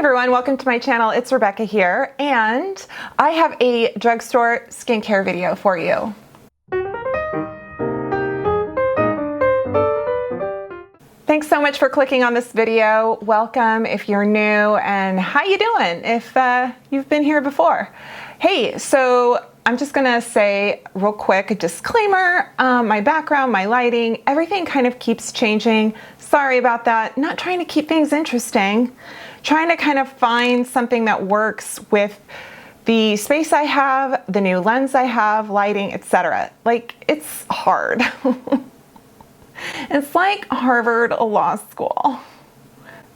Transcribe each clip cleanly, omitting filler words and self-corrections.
everyone, welcome to my channel. It's Rebecca here, and I have a drugstore skincare video for you. Thanks so much for clicking on this video. Welcome if you're new, and how you doing if you've been here before. Hey, so I'm just gonna say real quick a disclaimer, my background, my lighting, everything kind of keeps changing. Sorry about that. Not trying to keep things interesting, trying to kind of find something that works with the space I have, the new lens I have, lighting, etc. Like, it's hard. It's like Harvard Law School.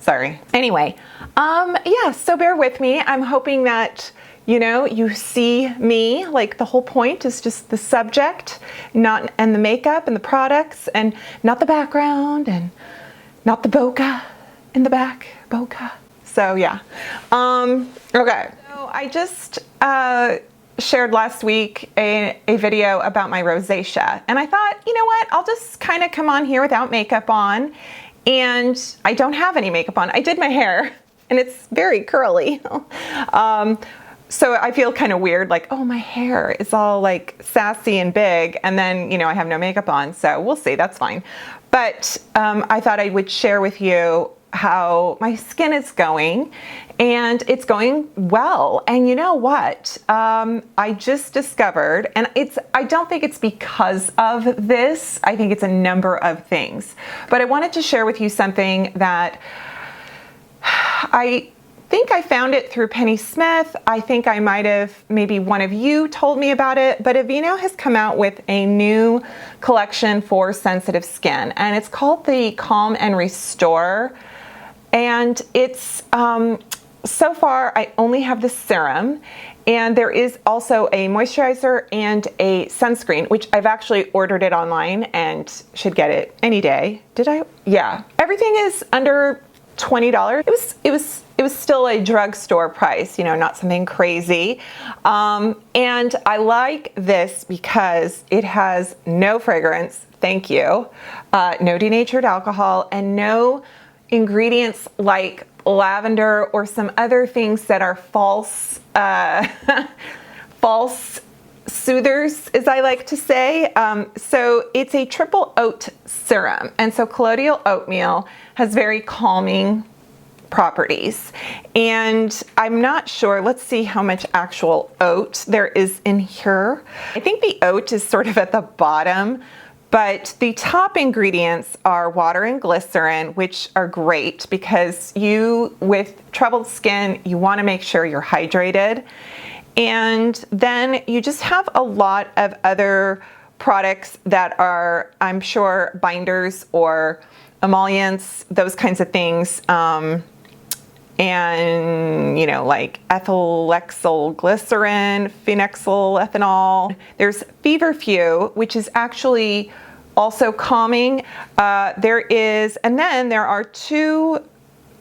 Sorry. Anyway, yeah, so bear with me. I'm hoping that, you know, you see me, like the whole point is just the subject, and the makeup and the products, and not the background, and not the bokeh in the back, bokeh. So yeah, okay. So I just shared last week a video about my rosacea, and I thought, you know what, I'll just kind of come on here without makeup on, and I don't have any makeup on. I did my hair, and it's very curly. So I feel kind of weird, like, oh, my hair is all like sassy and big, and then, you know, I have no makeup on, so we'll see, that's fine. But I thought I would share with you how my skin is going, and it's going well. And you know what? I just discovered, and I don't think it's because of this, I think it's a number of things. But I wanted to share with you something that I think I found it through Penny Smith. I think I might have, maybe one of you told me about it, but Aveeno has come out with a new collection for sensitive skin, and it's called the Calm and Restore. And it's, so far I only have the serum, and there is also a moisturizer and a sunscreen, which I've actually ordered it online and should get it any day. Did I? Yeah. Everything is under $20. It was still a drugstore price, you know, not something crazy. And I like this because it has no fragrance, thank you, no denatured alcohol, and no ingredients like lavender or some other things that are false, false soothers, as I like to say. So it's a triple oat serum, and so colloidal oatmeal has very calming properties. And I'm not sure, let's see how much actual oat there is in here. I think the oat is sort of at the bottom, but the top ingredients are water and glycerin, which are great because you, with troubled skin, you want to make sure you're hydrated. And then you just have a lot of other products that are, I'm sure, binders or emollients, those kinds of things. And, you know, like ethylexyl glycerin, phenexyl ethanol. There's feverfew, which is actually also calming. There is, and then there are two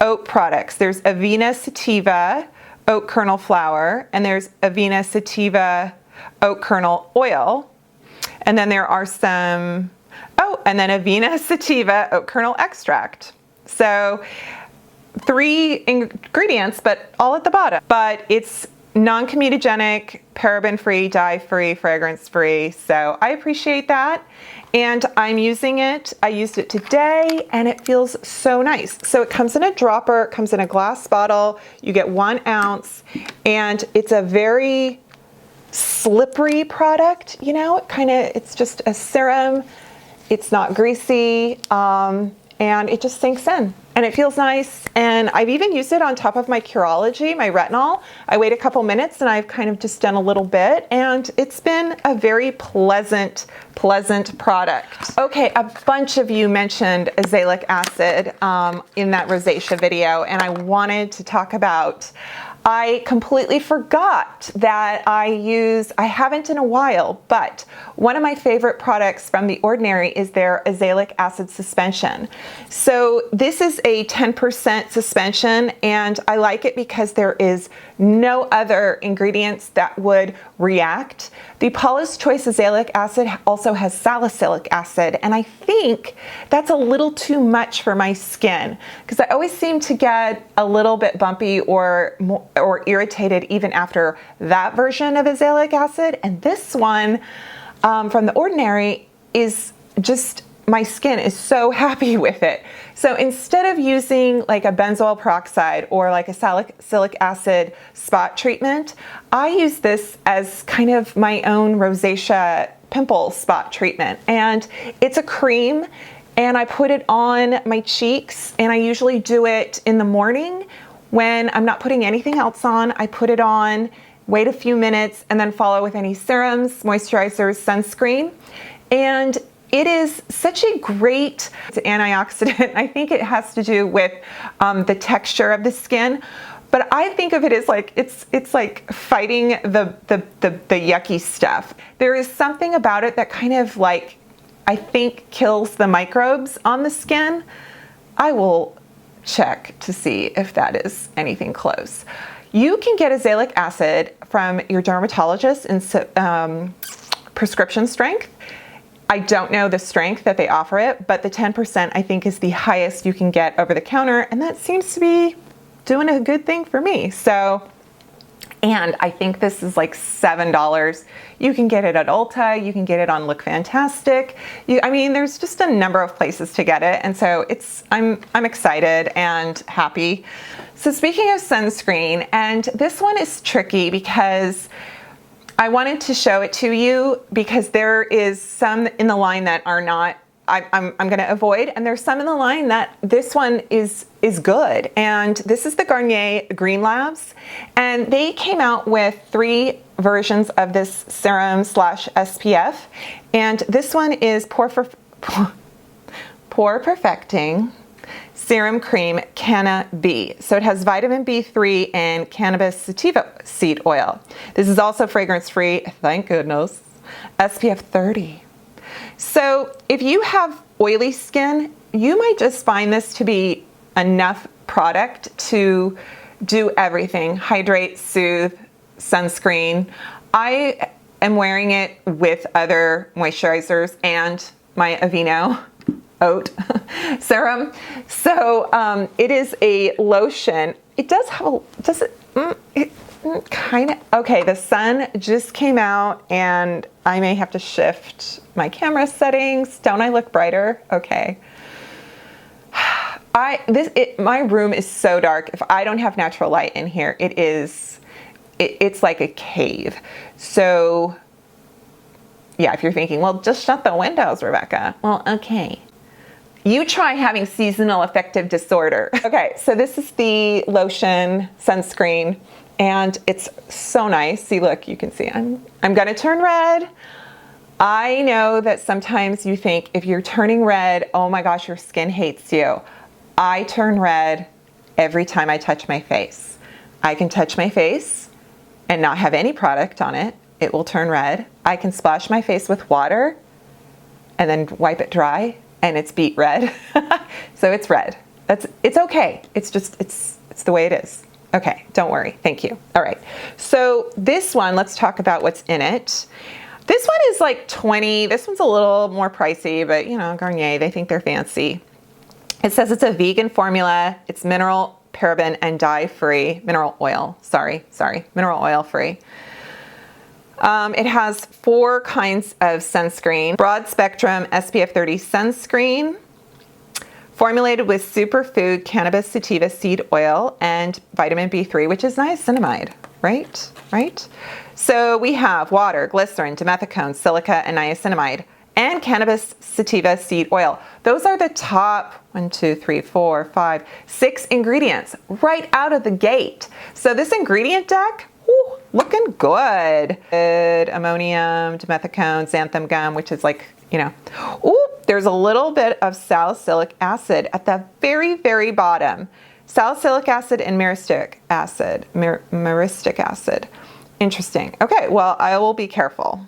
oat products. There's Aveeno sativa oat kernel flour, and there's Aveeno sativa oat kernel oil. And then there are some, and then Aveeno sativa oat kernel extract. So 3 ingredients, but all at the bottom. But it's non-comedogenic, paraben-free, dye-free, fragrance-free. So I appreciate that. And I'm using it. I used it today, and it feels so nice. So it comes in a dropper, it comes in a glass bottle. You get 1 ounce, and it's a very slippery product. You know, it's just a serum. It's not greasy, and it just sinks in. And it feels nice, and I've even used it on top of my Curology, my retinol. I wait a couple minutes, and I've kind of just done a little bit, and it's been a very pleasant product. Okay, a bunch of you mentioned azelaic acid in that rosacea video, and I wanted to talk about I completely forgot that I haven't in a while, but one of my favorite products from The Ordinary is their Azelaic acid suspension. So this is a 10% suspension, and I like it because there is no other ingredients that would react. The Paula's Choice Azelaic acid also has salicylic acid, and I think that's a little too much for my skin because I always seem to get a little bit bumpy or irritated even after that version of azelaic acid. And this one from The Ordinary is just, my skin is so happy with it. So instead of using like a benzoyl peroxide or like a salicylic acid spot treatment, I use this as kind of my own rosacea pimple spot treatment. And it's a cream, and I put it on my cheeks, and I usually do it in the morning when I'm not putting anything else on. I put it on, wait a few minutes, and then follow with any serums, moisturizers, sunscreen. And it is such a great antioxidant. I think it has to do with the texture of the skin, but I think of it as like it's like fighting the yucky stuff. There is something about it that kind of like, I think, kills the microbes on the skin. I will check to see if that is anything close. You can get azelaic acid from your dermatologist in prescription strength. I don't know the strength that they offer it, but the 10% I think is the highest you can get over the counter, and that seems to be doing a good thing for me. So, and I think this is like $7. You can get it at Ulta, you can get it on Look Fantastic. I mean, there's just a number of places to get it, and so I'm excited and happy. So speaking of sunscreen, and this one is tricky because I wanted to show it to you because there is some in the line that are not, I'm going to avoid, and there's some in the line that this one is good. And this is the Garnier Green Labs, and they came out with 3 versions of this Serum-SPF, and this one is Pore Perfecting Serum Cream Canna B. So it has vitamin B3 and cannabis sativa seed oil. This is also fragrance free, thank goodness, SPF 30. So if you have oily skin, you might just find this to be enough product to do everything: hydrate, soothe, sunscreen. I am wearing it with other moisturizers and my Aveeno oat serum. So it is a lotion. It does have kind of, okay, the sun just came out and I may have to shift my camera settings. Don't I look brighter? Okay. My room is so dark. If I don't have natural light in here, it's like a cave. So yeah, if you're thinking, well, just shut the windows, Rebecca. Well, okay. You try having seasonal affective disorder. Okay, so this is the lotion sunscreen, and it's so nice. See, look, you can see I'm gonna turn red. I know that sometimes you think if you're turning red, oh my gosh, your skin hates you. I turn red every time I touch my face. I can touch my face and not have any product on it. It will turn red. I can splash my face with water and then wipe it dry, and it's beet red. So it's red. It's okay. It's just, it's the way it is. Okay, don't worry. Thank you. All right. So this one, let's talk about what's in it. This one is like $20. This one's a little more pricey, but you know, Garnier, they think they're fancy. It says it's a vegan formula. It's mineral, paraben, and dye free. Mineral oil, sorry, mineral oil free. It has 4 kinds of sunscreen. Broad spectrum SPF 30 sunscreen, formulated with superfood cannabis sativa seed oil and vitamin B3, which is niacinamide, right? So we have water, glycerin, dimethicone, silica, and niacinamide, and cannabis sativa seed oil. Those are the top 6 ingredients right out of the gate. So this ingredient deck, whew, looking good. Ammonium, dimethicone, xanthan gum, which is like, you know, ooh, there's a little bit of salicylic acid at the very, very bottom. Salicylic acid and myristic acid. Myristic acid. Interesting. Okay, well, I will be careful.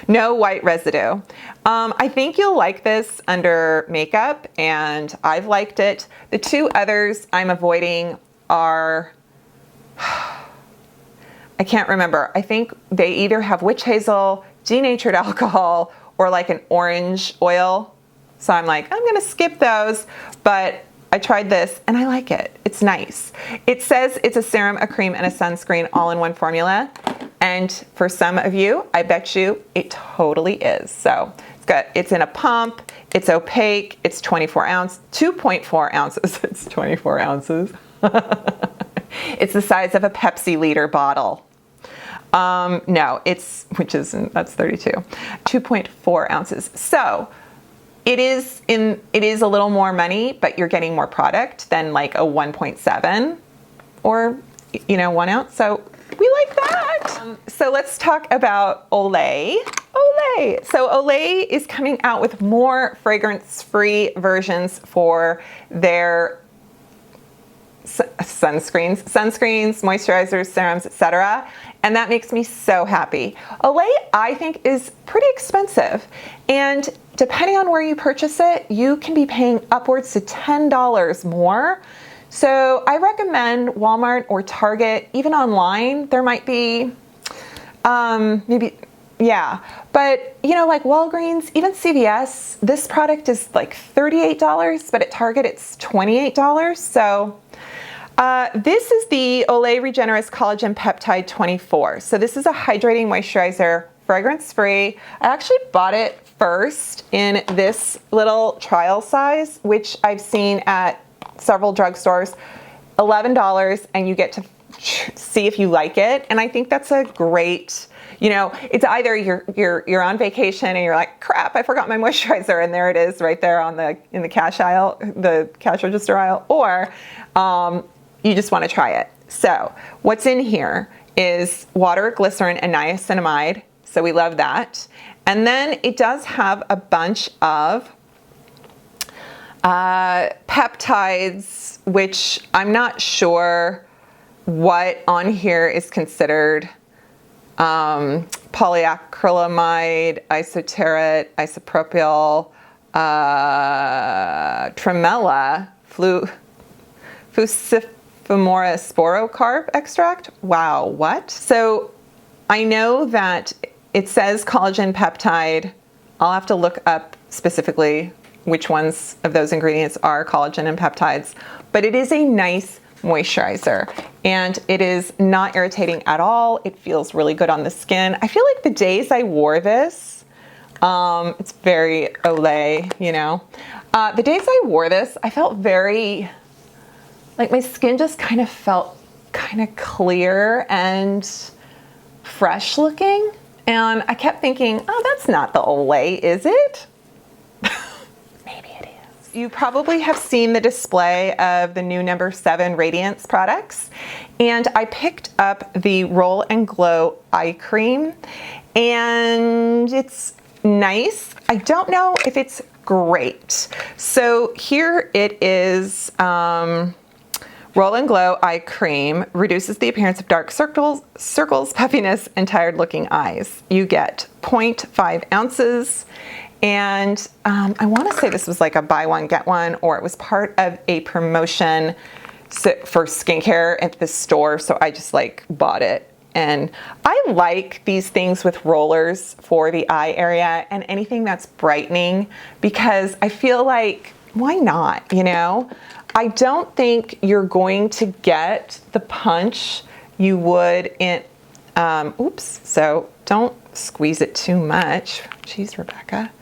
No white residue. I think you'll like this under makeup, and I've liked it. The two others I'm avoiding are, I can't remember. I think they either have witch hazel, denatured alcohol, or like an orange oil. So I'm like, I'm gonna skip those, but I tried this and I like it. It's nice. It says it's a serum, a cream, and a sunscreen all in one formula. And for some of you, I bet you it totally is. So it's in a pump, it's opaque, it's 2.4 ounces. It's 24 ounces. It's the size of a Pepsi liter bottle. No, that's 32. 2.4 ounces. So it is a little more money, but you're getting more product than like a 1.7 or 1 ounce. So we like that. So let's talk about Olay. Olay. So Olay is coming out with more fragrance-free versions for their sunscreens, moisturizers, serums, etc. And that makes me so happy. Olay, I think, is pretty expensive. And depending on where you purchase it, you can be paying upwards to $10 more. So I recommend Walmart or Target. Even online, there might be maybe, yeah. But like Walgreens, even CVS, this product is like $38, but at Target it's $28. So this is the Olay Regenerist Collagen Peptide 24. So this is a hydrating moisturizer, fragrance-free. I actually bought it first in this little trial size, which I've seen at several drugstores, $11, and you get to see if you like it. And I think that's a great, it's either you're on vacation and you're like, crap, I forgot my moisturizer, and there it is right there in the cash aisle, the cash register aisle, or you just want to try it. So what's in here is water, glycerin, and niacinamide. So we love that. And then it does have a bunch of peptides, which I'm not sure what on here is considered polyacrylamide, isoterate, isopropyl, tremella, Fuciformora sporocarp extract. Wow, what? So I know that it says collagen peptide. I'll have to look up specifically which ones of those ingredients are collagen and peptides, but it is a nice moisturizer and it is not irritating at all. It feels really good on the skin. I feel like the days I wore this, it's very Olay, the days I wore this, I felt very, like my skin just kind of felt kind of clear and fresh looking. And I kept thinking, oh, that's not the Olay, is it? Maybe it is. You probably have seen the display of the new number 7 Radiance products. And I picked up the Roll and Glow Eye Cream. And it's nice. I don't know if it's great. So here it is. Roll and Glow Eye Cream reduces the appearance of dark circles, puffiness, and tired-looking eyes. You get 0.5 ounces, and I want to say this was like a buy one, get one, or it was part of a promotion for skincare at the store, so I just bought it. And I like these things with rollers for the eye area and anything that's brightening, because I feel like, why not, I don't think you're going to get the punch you would in, so don't squeeze it too much. Jeez, Rebecca.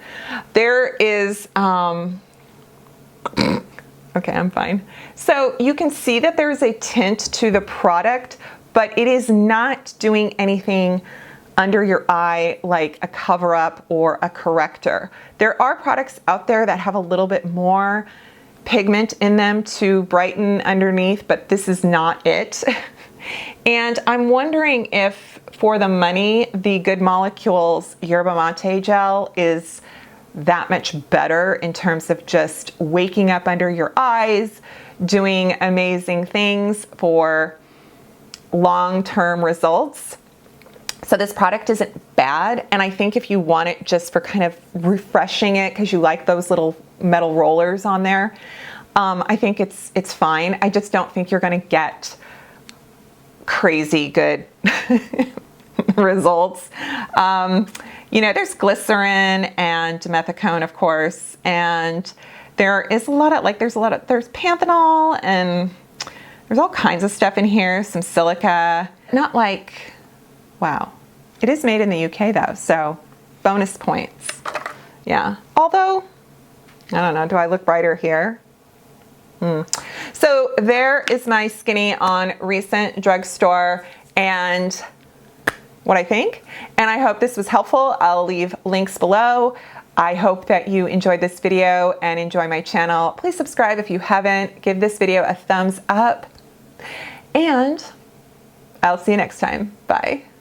There is, okay, I'm fine. So you can see that there's a tint to the product, but it is not doing anything under your eye like a cover up or a corrector. There are products out there that have a little bit more pigment in them to brighten underneath, but this is not it. And I'm wondering if for the money, the Good Molecules Yerba Mate gel is that much better in terms of just waking up under your eyes, doing amazing things for long-term results. So this product isn't bad, and I think if you want it just for kind of refreshing it because you like those little metal rollers on there, I think it's fine. I just don't think you're going to get crazy good results. You know, there's glycerin and dimethicone, of course, and there is a lot of, like, there's panthenol, and there's all kinds of stuff in here, some silica. Not like, wow. It is made in the UK though, so bonus points. Yeah. Although, I don't know, do I look brighter here? So there is my skinny on recent drugstore and what I think. And I hope this was helpful. I'll leave links below. I hope that you enjoyed this video and enjoy my channel. Please subscribe if you haven't. Give this video a thumbs up. And I'll see you next time. Bye.